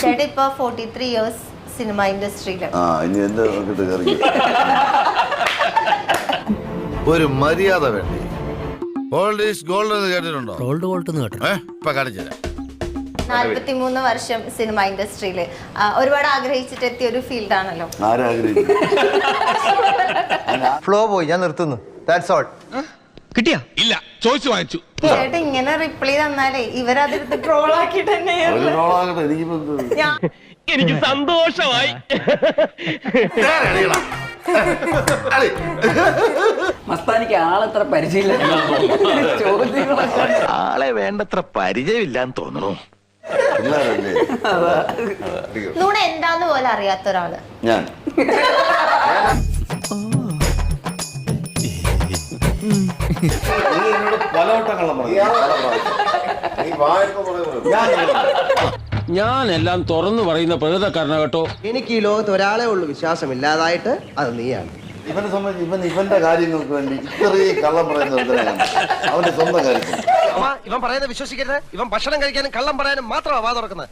ചേട്ടാ ഇപ്പൊ 43 years cinema ഇൻഡസ്ട്രിയില്. ഇനി എന്താ ഒരു മര്യാദ വേണ്ടേ? ഓൾഡ് ഈസ് ഗോൾഡ് എന്ന് കേട്ടിട്ടുണ്ടോ? ഇപ്പൊ കാണിച്ചില്ല. 43 വർഷം സിനിമ ഇൻഡസ്ട്രിയില് ഒരുപാട് ആഗ്രഹിച്ചിട്ട് എത്തിയ ഒരു ഫീൽഡാണല്ലോ. ഫ്ലോ പോയി, ഞാൻ നിർത്തുന്നു. That's all. കിട്ടിയാ? ഇല്ല, ചോദിച്ചു വാങ്ങിച്ചു. ചേട്ടാ ഇങ്ങനെ റിപ്ലൈ തന്നാലേ ഇവരതെടുത്ത് ട്രോൾ ആക്കിട്ട് എനിക്ക് സന്തോഷമായി. മസ്താനിക്ക് ആളെത്ര പരിചയമില്ല. ആളെ വേണ്ടത്ര പരിചയമില്ലാന്ന് തോന്നുന്നു. നൂണ എന്താന്ന് പോലെ അറിയാത്ത ഒരാള്. ഞാൻ ഞാനെല്ലാം തുറന്നു പറയുന്ന പ്രകൃതക്കാരന കേട്ടോ. എനിക്ക് ഈ ലോകത്ത് ഒരാളെ ഉള്ളൂ വിശ്വാസമില്ലാതായിട്ട്, അത് നീയാണ്. ഇവനെ സംബന്ധിച്ച് ഇവന്റെ കാര്യങ്ങൾക്ക് വേണ്ടി ഇത്രയും കള്ളം പറയുന്ന അവന്റെ സ്വന്തം കാര്യത്തിൽ ഇവൻ പറയുന്നത് വിശ്വസിക്കരുത്. ഇവൻ ഭക്ഷണം കഴിക്കാനും കള്ളം പറയാനും മാത്രമാണ് വാ തുറക്കുന്നത്.